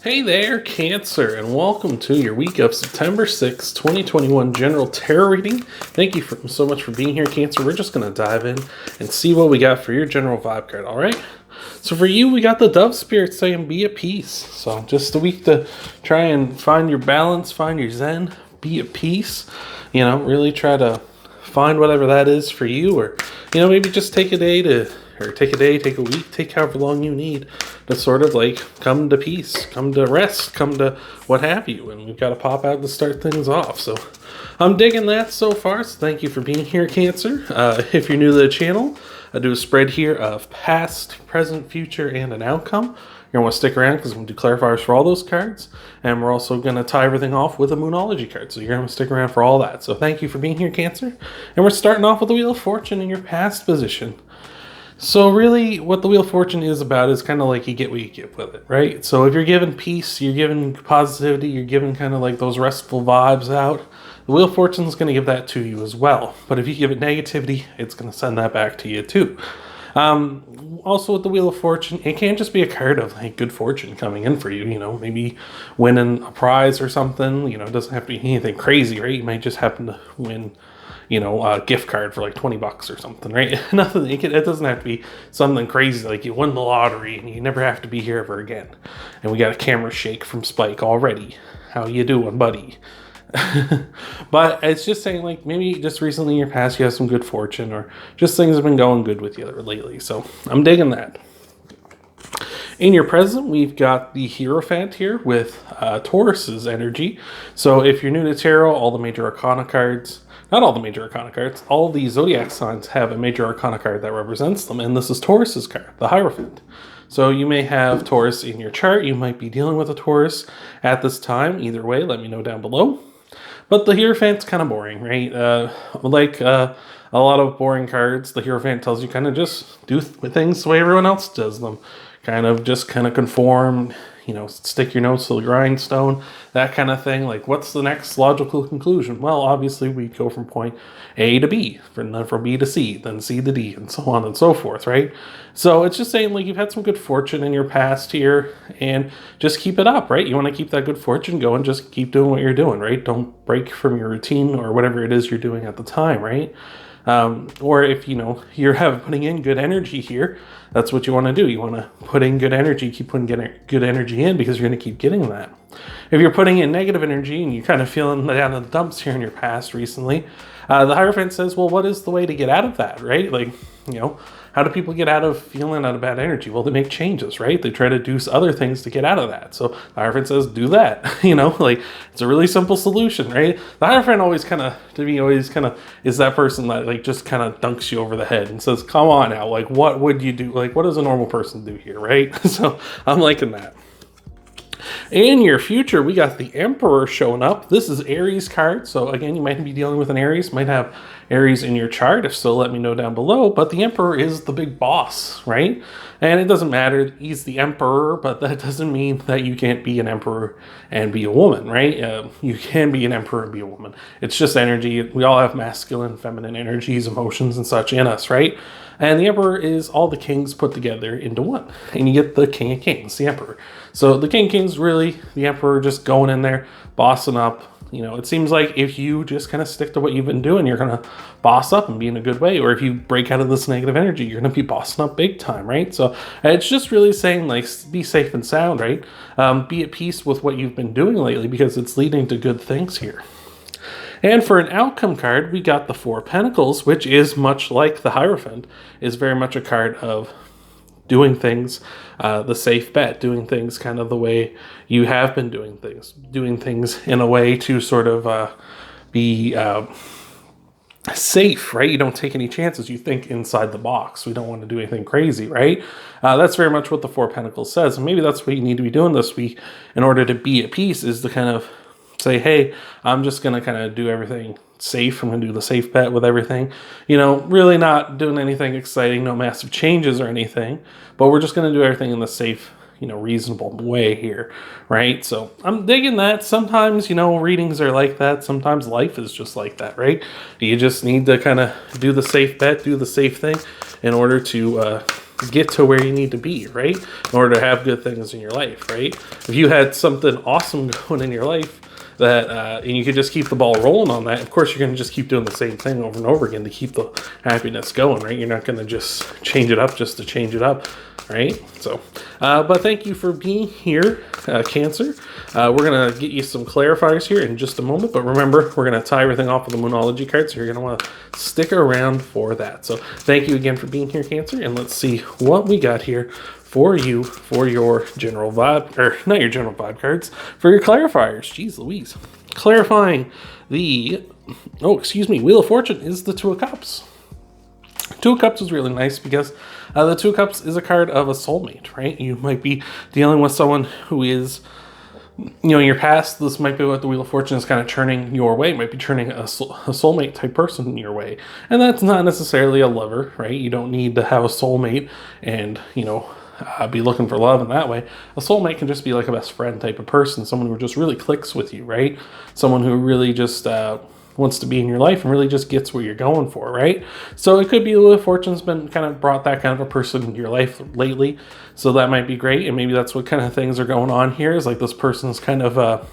Hey there, Cancer, and welcome to your week of September 6th, 2021 General Tarot Reading. Thank you so much for being here, Cancer. We're just going to dive in and see what we got for your general vibe card, all right? So for you, we got the Dove Spirit saying be at peace. So just a week to try and find your balance, find your zen, be at peace. Really try to find whatever that is for you, or, maybe just take a day, take a week, take however long you need to sort of like come to peace, come to rest, come to what have you. And we've got to pop out to start things off. So I'm digging that so far. So thank you for being here, Cancer. If you're new to the channel, I do a spread here of past, present, future, and an outcome. You're going to want to stick around because I'm going to do clarifiers for all those cards. And we're also going to tie everything off with a Moonology card. So you're going to stick around for all that. So thank you for being here, Cancer. And we're starting off with the Wheel of Fortune in your past position. So really what the Wheel of Fortune is about is kind of like you get what you get with it, right? So if you're given peace, you're given positivity, you're given kind of like those restful vibes out, the Wheel of Fortune is going to give that to you as well. But if you give it negativity, it's going to send that back to you too. Also with the Wheel of Fortune, it can't just be a card of like good fortune coming in for you, maybe winning a prize or something, it doesn't have to be anything crazy, right? You might just happen to win a gift card for like $20 or something, right? Nothing. It doesn't have to be something crazy like you won the lottery and you never have to be here ever again. And we got a camera shake from Spike already. How you doing, buddy? But it's just saying, like, maybe just recently in your past you have some good fortune, or just things have been going good with you lately. So I'm digging that. In your present, we've got the Hierophant here with Taurus's energy. So if you're new to tarot, all the major arcana cards, not all the major arcana cards, all the zodiac signs have a major arcana card that represents them, and this is Taurus's card, the Hierophant. So you may have Taurus in your chart, you might be dealing with a Taurus at this time. Either way, let me know down below. But the Hierophant's kind of boring, right? Like a lot of boring cards, the Hierophant tells you kind of just do things the way everyone else does them. Kind of conform, stick your nose to the grindstone, that kind of thing. Like, what's the next logical conclusion? Well, obviously, we go from point A to B, then from B to C, then C to D, and so on and so forth, right? So it's just saying, like, you've had some good fortune in your past here, and just keep it up, right? You want to keep that good fortune going, just keep doing what you're doing, right? Don't break from your routine or whatever it is you're doing at the time, right? Or if, you're putting in good energy here, that's what you want to do. You want to put in good energy, keep putting good energy in, because you're going to keep getting that. If you're putting in negative energy and you're kind of feeling down in the dumps here in your past recently, the Hierophant says, well, what is the way to get out of that, right? Like, how do people get out of feeling out of bad energy? Well, they make changes, right? They try to do other things to get out of that. So the Hierophant says, do that. Like, it's a really simple solution, right? The Hierophant always is that person that like just kind of dunks you over the head and says, come on now, like, what would you do? Like, what does a normal person do here, right? So I'm liking that. In your future, we got the Emperor showing up. This is Aries card. So again, you might be dealing with an Aries, might have Aries in your chart. If so, let me know down below. But the Emperor is the big boss, right? And it doesn't matter. He's the Emperor, but that doesn't mean that you can't be an Emperor and be a woman, right? You can be an Emperor and be a woman. It's just energy. We all have masculine, feminine energies, emotions, and such in us, right? And the Emperor is all the kings put together into one. And you get the King of Kings, the Emperor. So the King of Kings, really, the Emperor just going in there, bossing up. It seems like if you just kind of stick to what you've been doing, you're going to boss up and be in a good way. Or if you break out of this negative energy, you're going to be bossing up big time, right? So it's just really saying, like, be safe and sound, right? Be at peace with what you've been doing lately, because it's leading to good things here. And for an outcome card, we got the Four of Pentacles, which is much like the Hierophant, is very much a card of doing things, the safe bet, doing things kind of the way you have been doing things in a way to sort of be safe, right? You don't take any chances. You think inside the box. We don't want to do anything crazy, right? That's very much what the Four of Pentacles says. And maybe that's what you need to be doing this week in order to be at peace, is to kind of say, hey, I'm just going to kind of do everything safe. I'm going to do the safe bet with everything. Really not doing anything exciting, no massive changes or anything, but we're just going to do everything in the safe, reasonable way here, right? So I'm digging that. Sometimes, readings are like that. Sometimes life is just like that, right? You just need to kind of do the safe bet, do the safe thing in order to get to where you need to be, right? In order to have good things in your life, right? If you had something awesome going in your life that and you could just keep the ball rolling on that, of course you're going to just keep doing the same thing over and over again to keep the happiness going, right? You're not going to just change it up just to change it up, right? So but thank you for being here, Cancer. We're going to get you some clarifiers here in just a moment, but remember, we're going to tie everything off with the Moonology card, so you're going to want to stick around for that. So thank you again for being here, Cancer, and let's see what we got here for you for your general vibe, or not your general vibe cards, for your clarifiers. Jeez Louise. Clarifying the, Wheel of Fortune is the Two of Cups. Two of Cups is really nice because the Two of Cups is a card of a soulmate, right? You might be dealing with someone who is, in your past, this might be what the Wheel of Fortune is kind of turning your way. It might be turning a soulmate type person your way. And that's not necessarily a lover, right? You don't need to have a soulmate and, be looking for love in that way. A soulmate can just be like a best friend type of person, someone who just really clicks with you, right? Someone who really just wants to be in your life and really just gets what you're going for, right? So it could be the Wheel of Fortune's been kind of brought that kind of a person into your life lately, so that might be great. And maybe that's what kind of things are going on here, is like this person's kind of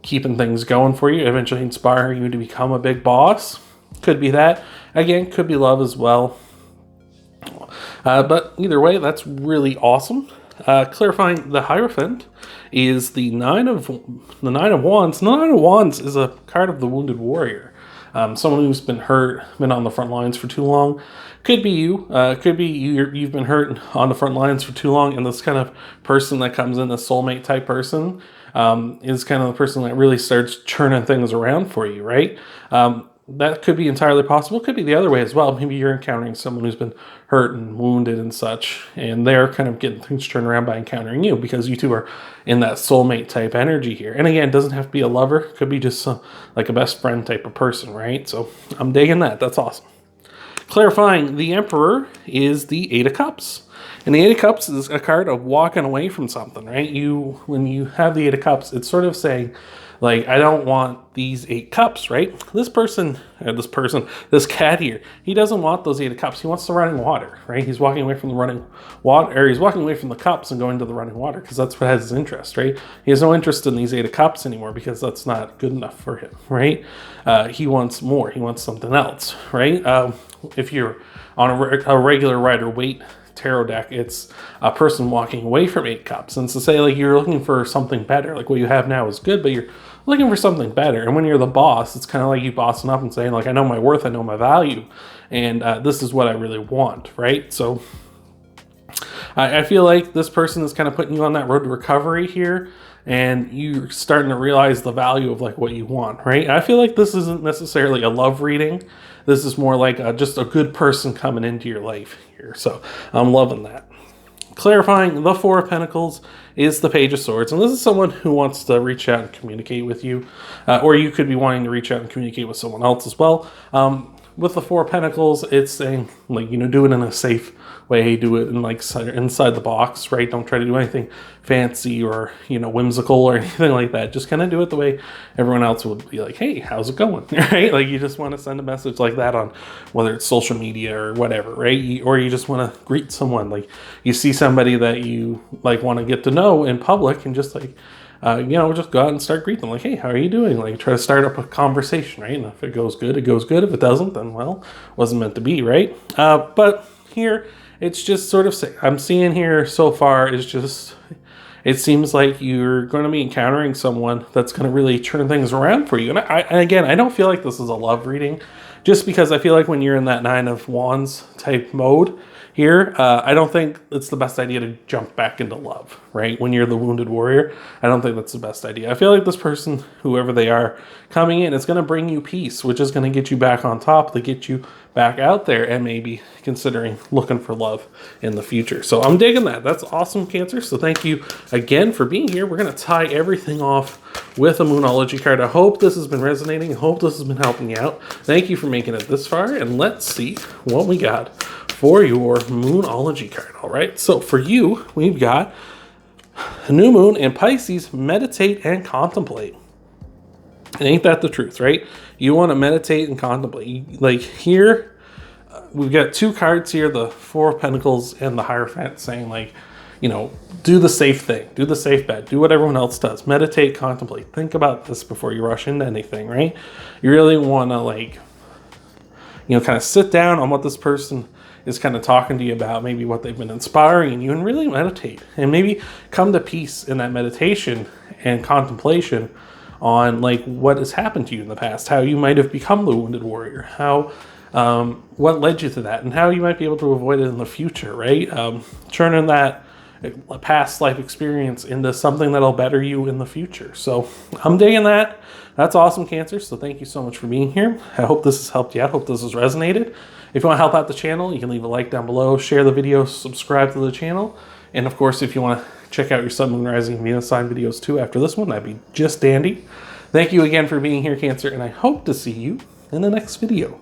keeping things going for you, eventually inspiring you to become a big boss. Could be that. Again, could be love as well. But either way, that's really awesome. Clarifying the Hierophant is the Nine of Wands. The Nine of Wands is a card of the Wounded Warrior. Someone who's been hurt, been on the front lines for too long. Could be you. Could be you've been hurt on the front lines for too long, and this kind of person that comes in, the soulmate type person, is kind of the person that really starts churning things around for you, right? That could be entirely possible. Could be the other way as well. Maybe you're encountering someone who's been hurt and wounded and such, and they're kind of getting things turned around by encountering you, because you two are in that soulmate type energy here. And again, it doesn't have to be a lover. It could be just like a best friend type of person, right? So I'm digging that. That's awesome. Clarifying the Emperor is the Eight of Cups. And the Eight of Cups is a card of walking away from something, right? When you have the Eight of Cups, it's sort of saying, like, I don't want these 8 cups, right? This cat here, he doesn't want those 8 of cups. He wants the running water, right? He's walking away from the running water, or he's walking away from the cups and going to the running water, because that's what has his interest, right? He has no interest in these 8 of cups anymore, because that's not good enough for him, right? He wants more. He wants something else, right? If you're on a regular Rider-Waite tarot deck, it's a person walking away from 8 cups. And to say, like, you're looking for something better, like what you have now is good, but you're looking for something better. And when you're the boss, it's kind of like you bossing up and saying, like, I know my worth, I know my value, and this is what I really want, right? So I feel like this person is kind of putting you on that road to recovery here, and you're starting to realize the value of like what you want, right? I feel like this isn't necessarily a love reading. This is more like just a good person coming into your life here. So I'm loving that. Clarifying the Four of Pentacles is the Page of Swords. And this is someone who wants to reach out and communicate with you. Or you could be wanting to reach out and communicate with someone else as well. With the Four of Pentacles, it's saying, like, do it in a safe way. Do it in like inside the box, right? Don't try to do anything fancy or, whimsical or anything like that. Just kind of do it the way everyone else would be like, hey, how's it going? Right? Like, you just want to send a message like that on whether it's social media or whatever, right? Or you just want to greet someone. Like, you see somebody that you like want to get to know in public, and just like, just go out and start greeting them. Like, hey, how are you doing? Like, try to start up a conversation, right? And if it goes good, it goes good. If it doesn't, then, well, wasn't meant to be, right? But here, it's just sort of, I'm seeing here so far is just, it seems like you're going to be encountering someone that's going to really turn things around for you. And again, I don't feel like this is a love reading, just because I feel like when you're in that Nine of Wands type mode here, I don't think it's the best idea to jump back into love, right? When you're the Wounded Warrior, I don't think that's the best idea. I feel like this person, whoever they are, coming in, is going to bring you peace, which is going to get you back on top, to get you back out there and maybe considering looking for love in the future. So I'm digging that. That's awesome, Cancer. So thank you again for being here. We're going to tie everything off with a Moonology card. I hope this has been resonating. I hope this has been helping you out. Thank you for making it this far, and let's see what we got for your Moonology card. All right, so for you, we've got a new moon in Pisces. Meditate and contemplate. And ain't that the truth, right? You want to meditate and contemplate. Like, here, we've got two cards here, the Four of Pentacles and the Hierophant, saying like, you know, do the safe thing, do the safe bet, do what everyone else does, meditate, contemplate, think about this before you rush into anything, right? You really want to like, you know, kind of sit down on what this person is kind of talking to you about, maybe what they've been inspiring you, and really meditate and maybe come to peace in that meditation and contemplation on like what has happened to you in the past, how you might have become the wounded warrior, how what led you to that, and how you might be able to avoid it in the future, right? Turning that past life experience into something that'll better you in the future. So I'm digging that. That's awesome, Cancer. So thank you so much for being here. I hope this has helped you out. I hope this has resonated. If you want to help out the channel, you can leave a like down below, share the video, subscribe to the channel. And of course, if you want to check out your Sun, Moon, Rising, and Venus sign videos too after this one, that'd be just dandy. Thank you again for being here, Cancer, and I hope to see you in the next video.